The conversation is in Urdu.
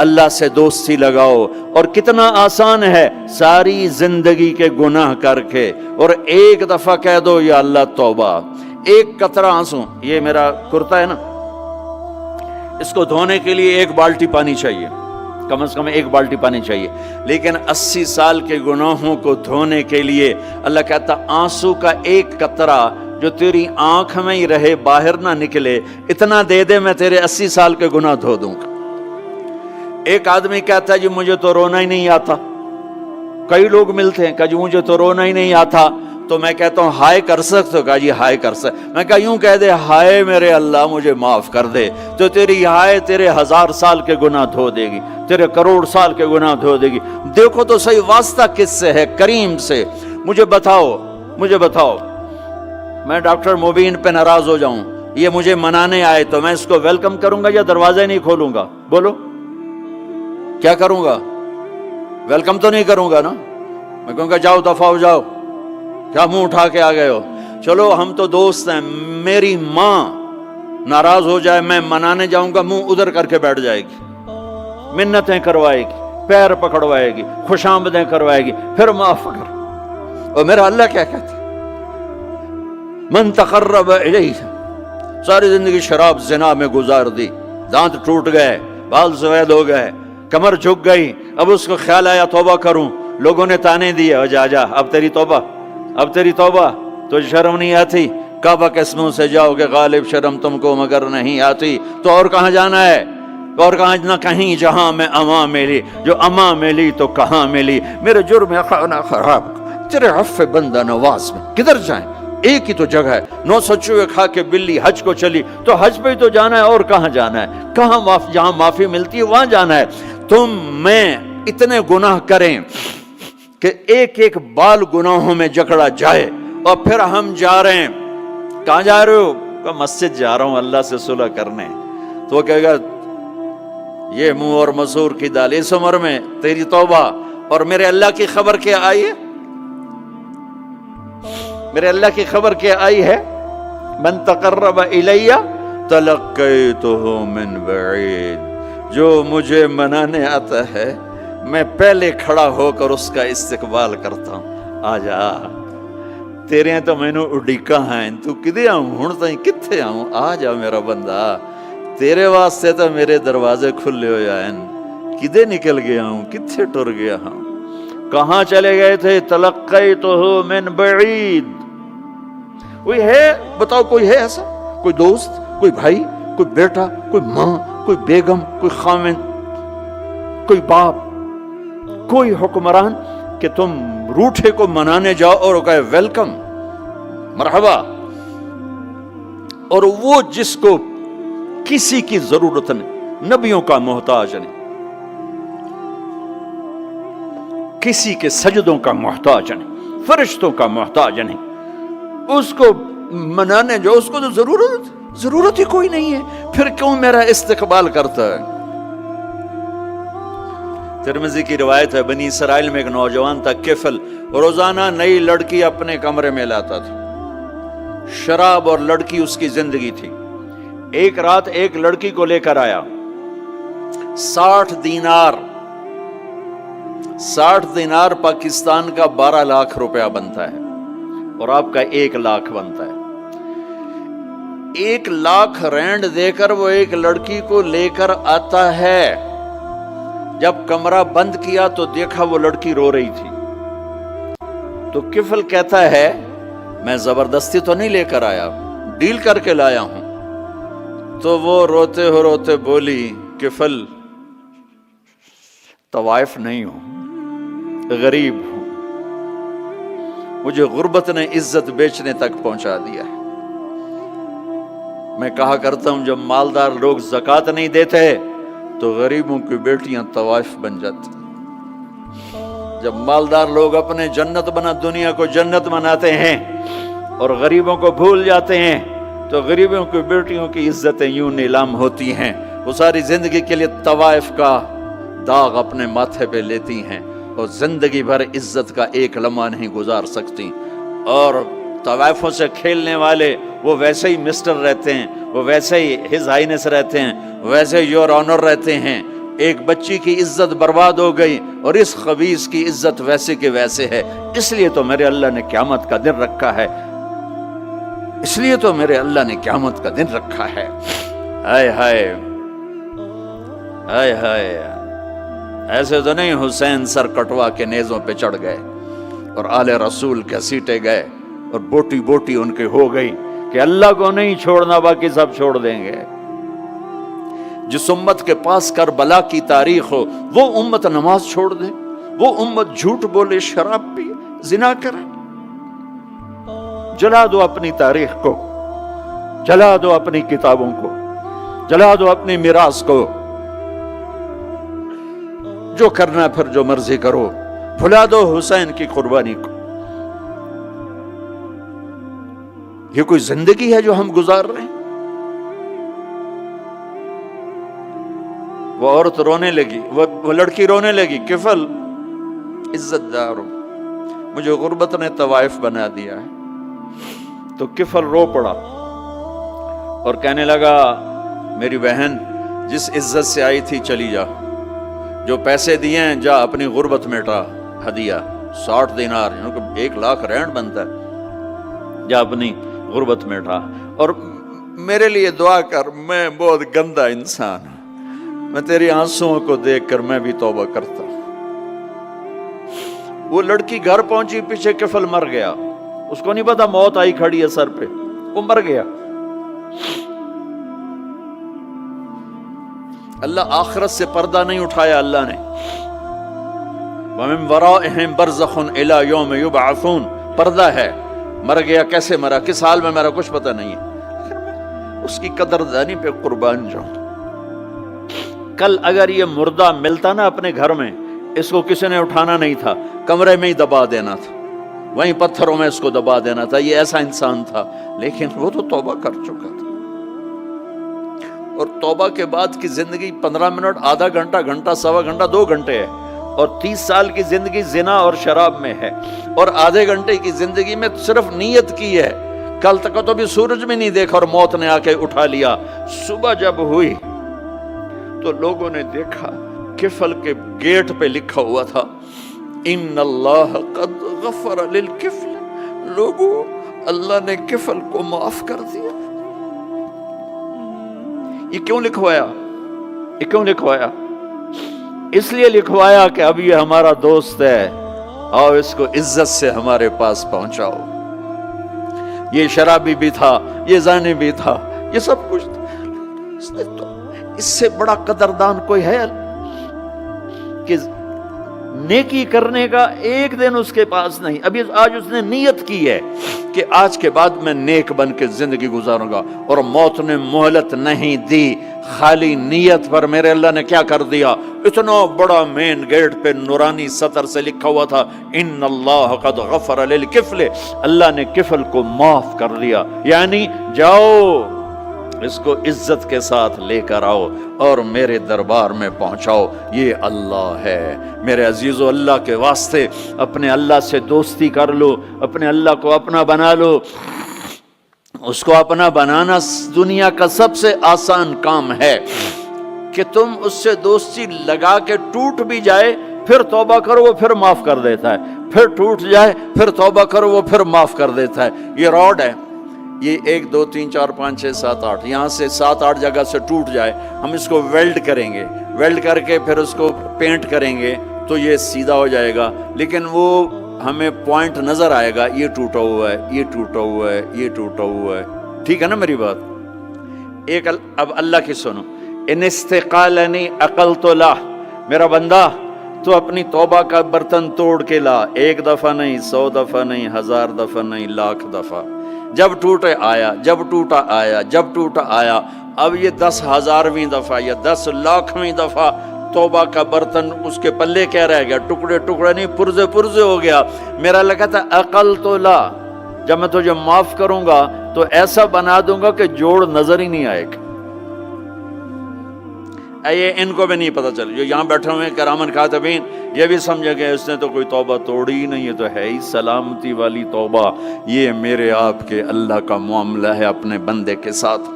اللہ سے دوستی لگاؤ. اور کتنا آسان ہے ساری زندگی کے گناہ کر کے اور ایک دفعہ کہہ دو یا اللہ توبہ. ایک قطرہ آنسو، یہ میرا کرتا ہے نا، اس کو دھونے کے لیے ایک بالٹی پانی چاہیے، کم از کم ایک بالٹی پانی چاہیے. لیکن 80 سال کے گناہوں کو دھونے کے لیے اللہ کہتا آنسو کا ایک قطرہ جو تیری آنکھ میں ہی رہے، باہر نہ نکلے، اتنا دے دے میں تیرے 80 سال کے گناہ دھو دوں گا. ایک آدمی کہتا ہے جی مجھے تو رونا ہی نہیں آتا. کئی لوگ ملتے ہیں کہ جی مجھے تو رونا ہی نہیں آتا. تو میں کہتا ہوں ہائے کر سکتے ہو؟ کہا جی ہائے کر سکتے. میں کہا یوں کہہ دے ہائے میرے اللہ مجھے معاف کر دے، تو تیری ہائے تیرے 1000 سال کے گناہ دھو دے گی، تیرے کروڑ سال کے گناہ دھو دے گی. دیکھو تو صحیح واسطہ کس سے ہے؟ کریم سے. مجھے بتاؤ میں ڈاکٹر مبین پہ ناراض ہو جاؤں، یہ مجھے منانے آئے تو میں اس کو ویلکم کروں گا یا دروازے نہیں کھولوں گا؟ بولو کیا کروں گا؟ ویلکم تو نہیں کروں گا نا. میں کہوں گا جاؤ دفعہ ہو جاؤ، کیا منہ اٹھا کے آ گئے ہو؟ چلو ہم تو دوست ہیں. میری ماں ناراض ہو جائے میں منانے جاؤں گا، منہ ادھر کر کے بیٹھ جائے گی، منتیں کروائے گی، پیر پکڑوائے گی، خوش آمدیں کروائے گی، پھر معاف کر. اور میرا اللہ کیا کہتا ہے؟ من تقرب الیہ. ساری زندگی شراب زنا میں گزار دی، دانت ٹوٹ گئے، بال سفید ہو گئے، کمر جھک گئی. اب اس کو خیال آیا توبہ کروں، لوگوں نے تانے دیے جا اب تیری توبہ تو شرم نہیں آتی؟ کعبہ کے منہ سے جاؤ گے غالب شرم تم کو مگر نہیں آتی. تو اور کہاں جانا ہے؟ اور کہاں نہ کہیں جہاں میں اماں ملی، جو اماں ملی تو کہاں ملی. میرے جرم خانہ خراب تیرے عفو بندہ نواز میں کدھر جائیں؟ ایک ہی تو جگہ ہے. 900 چوہے کھا کے بلی حج کو چلی، تو حج پہ ہی تو جانا ہے، اور کہاں جانا ہے؟ جہاں معافی ملتی ہے وہاں جانا ہے. تم میں اتنے گناہ کریں کہ ایک ایک بال گناہوں میں جکڑا جائے، اور پھر ہم جا رہے ہیں. کہاں جا رہے ہو؟ کہ مسجد جا رہا ہوں اللہ سے صلح کرنے. تو وہ کہے گا یہ منہ اور مسور کی دال، اس عمر میں تیری توبہ. اور میرے اللہ کی خبر کیا آئی ہے؟ میرے اللہ کی خبر کیا آئی ہے؟ من تقرب الیہ تلقیتہ من بعید. جو مجھے منانے آتا ہے میں پہلے کھڑا ہو کر اس کا استقبال کرتا ہوں. آجا تیرے تو مینوں اڈیکا ہیں، تو کدے آؤں ہن تائیں کتھے آؤں؟ آجا میرا بندہ، تیرے واسطے تو میرے دروازے کھلے ہوئے ہیں. کدے نکل گیا ہوں، کتھے ٹر گیا ہوں، کہاں چلے گئے تھے؟ تلقیتہ من بعید. کوئی ہے بتاؤ، کوئی ہے ایسا؟ کوئی دوست، کوئی بھائی، کوئی بیٹا، کوئی ماں، کوئی بیگم، کوئی خامن، کوئی باپ، کوئی حکمران کہ تم روٹھے کو منانے جاؤ اور کہے ویلکم مرحبا؟ اور وہ جس کو کسی کی ضرورت نہیں، نبیوں کا محتاج نہیں، کسی کے سجدوں کا محتاج نہیں، فرشتوں کا محتاج نہیں، اس کو منانے جو اس کو تو ضرورت ہی کوئی نہیں ہے، پھر کیوں میرا استقبال کرتا ہے؟ ترمذی کی روایت ہے، بنی اسرائیل میں ایک نوجوان تھا کفل، روزانہ نئی لڑکی اپنے کمرے میں لاتا تھا. شراب اور لڑکی اس کی زندگی تھی. ایک رات ایک لڑکی کو لے کر آیا. 60 دینار پاکستان کا 12 لاکھ روپیہ بنتا ہے، اور آپ کا 1 لاکھ بنتا ہے. 1 لاکھ رینڈ دے کر وہ ایک لڑکی کو لے کر آتا ہے. جب کمرہ بند کیا تو دیکھا وہ لڑکی رو رہی تھی. تو کفل کہتا ہے میں زبردستی تو نہیں لے کر آیا، ڈیل کر کے لایا ہوں. تو وہ روتے بولی کفل طوائف نہیں ہوں، غریب ہوں، مجھے غربت نے عزت بیچنے تک پہنچا دیا ہے. میں کہا کرتا ہوں جب مالدار لوگ زکوٰۃ نہیں دیتے تو غریبوں کی بیٹیاں طوائف بن جاتی. جب مالدار لوگ اپنے دنیا کو جنت بناتے ہیں اور غریبوں کو بھول جاتے ہیں تو غریبوں کی بیٹیوں کی عزتیں یوں نیلام ہوتی ہیں. وہ ساری زندگی کے لیے طوائف کا داغ اپنے ماتھے پہ لیتی ہیں اور زندگی بھر عزت کا ایک لمحہ نہیں گزار سکتی. اور طوائفوں سے کھیلنے والے وہ ویسے ہی مسٹر رہتے ہیں، وہ ویسے ہی ہز ہائنس رہتے ہیں، ویسے یور آنر رہتے ہیں. ایک بچی کی عزت برباد ہو گئی اور اس خبیث کی عزت ویسے کے ویسے ہے، اس لیے تو میرے اللہ نے قیامت کا دن رکھا ہے، اس لیے تو میرے اللہ نے قیامت کا دن رکھا ہے۔ ہائے ہائے ہائے ہائے، ایسے تو نہیں حسین سر کٹوا کے نیزوں پہ چڑھ گئے اور آل رسول کے سیٹے گئے اور بوٹی بوٹی ان کی ہو گئی کہ اللہ کو نہیں چھوڑنا باقی سب چھوڑ دیں گے۔ جس امت کے پاس کربلا کی تاریخ ہو وہ امت نماز چھوڑ دے، وہ امت جھوٹ بولے، شراب پیے، زنا کرے۔ جلا دو اپنی تاریخ کو، جلا دو اپنی کتابوں کو، جلا دو اپنی میراث کو، جو کرنا پھر جو مرضی کرو، بھلا دو حسین کی قربانی کو۔ یہ کوئی زندگی ہے جو ہم گزار رہے ہیں؟ وہ عورت رونے لگی، وہ لڑکی رونے لگی، کفل عزت دار ہو، مجھے غربت نے طوائف بنا دیا ہے۔ تو کفل رو پڑا اور کہنے لگا میری بہن جس عزت سے آئی تھی چلی جا، جو پیسے دیے ہیں جا اپنی غربت مٹا، ہدیہ 60 دینار یعنی کہ 1 لاکھ رینڈ بنتا ہے، جا اپنی غربت مٹا اور میرے لیے دعا کر، میں بہت گندا انسان ہوں، میں تیری آنسوؤں کو دیکھ کر میں بھی توبہ کرتا ہوں۔ وہ لڑکی گھر پہنچی، پیچھے کفل مر گیا، اس کو نہیں پتا موت آئی کھڑی ہے سر پہ، وہ مر گیا۔ اللہ آخرت سے پردہ نہیں اٹھایا اللہ نے۔ وَمِن وَرَائِهِمْ بَرْزَخٌ إِلَى يَوْمِ يُبْعَثُونَ، پردہ ہے، مر گیا، کیسے مرا، کس حال میں مرا، کچھ پتہ نہیں ہے، اس کی قدردانی پہ قربان جاؤں۔ کل اگر یہ مردہ ملتا نا اپنے گھر میں، اس کو کسی نے اٹھانا نہیں تھا، کمرے میں ہی دبا دینا تھا، وہیں پتھروں میں اس کو دبا دینا تھا، یہ ایسا انسان تھا، لیکن وہ تو توبہ کر چکا تھا۔ اور توبہ کے بعد کی زندگی 15 منٹ، آدھا گھنٹہ، گھنٹہ، سوا گھنٹہ، 2 گھنٹے ہے، اور 30 سال کی زندگی زنا اور شراب میں ہے، اور آدھے گھنٹے کی زندگی میں صرف نیت کی ہے۔ کل تک تو بھی سورج میں نہیں دیکھا اور موت نے آ کے اٹھا لیا۔ صبح جب ہوئی تو لوگوں نے دیکھا کفل کے گیٹ پہ لکھا ہوا تھا ان اللہ قد غفر للکفل، لوگوں اللہ نے کفل کو معاف کر دیا۔ یہ کیوں لکھوایا؟ یہ کیوں لکھوایا؟ اس لیے لکھوایا کہ اب یہ ہمارا دوست ہے، آؤ اس کو عزت سے ہمارے پاس پہنچاؤ۔ یہ شرابی بھی تھا، یہ زانی بھی تھا، یہ سب کچھ تھا۔ اس سے بڑا قدردان کوئی ہے کہ نیکی کرنے کا ایک دن اس کے پاس نہیں؟ ابھی آج اس نے نیت کی ہے کہ آج کے بعد میں نیک بن کے زندگی گزاروں گا، اور موت نے مہلت نہیں دی۔ خالی نیت پر میرے اللہ نے کیا کر دیا؟ اتنا بڑا مین گیٹ پہ نورانی سطر سے لکھا ہوا تھا ان اللہ قد غفر للکفل، اللہ نے کفل کو معاف کر دیا، یعنی جاؤ اس کو عزت کے ساتھ لے کر آؤ اور میرے دربار میں پہنچاؤ، یہ اللہ ہے۔ میرے عزیزو، اللہ کے واسطے اپنے اللہ سے دوستی کر لو، اپنے اللہ کو اپنا بنا لو۔ اس کو اپنا بنانا دنیا کا سب سے آسان کام ہے کہ تم اس سے دوستی لگا کے ٹوٹ بھی جائے پھر توبہ کرو وہ پھر معاف کر دیتا ہے، پھر ٹوٹ جائے پھر توبہ کرو وہ پھر معاف کر دیتا ہے۔ یہ راڈ ہے، یہ 1 2 3 4 5 6 7 8 یہاں سے 7 8 جگہ سے ٹوٹ جائے، ہم اس کو ویلڈ کریں گے، ویلڈ کر کے پھر اس کو پینٹ کریں گے تو یہ سیدھا ہو جائے گا، لیکن وہ ہمیں پوائنٹ نظر آئے گا، یہ ٹوٹا ہوا ہے، یہ ٹوٹا ہوا ہے، یہ ٹوٹا ہوا ہے۔ ٹھیک ہے نا میری بات؟ ایک اب اللہ کی سنو، ان استقالنی عقلت لا، میرا بندہ تو اپنی توبہ کا برتن توڑ کے لا، 1 دفعہ نہیں، 100 دفعہ نہیں، 1000 دفعہ نہیں، 1,00,000 دفعہ۔ جب ٹوٹے آیا، جب ٹوٹا آیا، جب ٹوٹا آیا، اب یہ 10,000ویں دفعہ یا 10,00,000ویں دفعہ توبہ کا برتن اس کے پلے کیا رہ گیا؟ ٹکڑے ٹکڑے نہیں، پرزے پرزے ہو گیا۔ میرا لگا تھا عقل تو لا، جب میں تجھے معاف کروں گا تو ایسا بنا دوں گا کہ جوڑ نظر ہی نہیں آئے گا۔ یہ ان کو بھی نہیں پتا چل، جو یہاں بیٹھے ہوئے کرامن کاتبین یہ بھی سمجھے گئے اس نے تو کوئی توبہ توڑی ہی نہیں، یہ تو ہے ہی سلامتی والی توبہ۔ یہ میرے آپ کے اللہ کا معاملہ ہے اپنے بندے کے ساتھ۔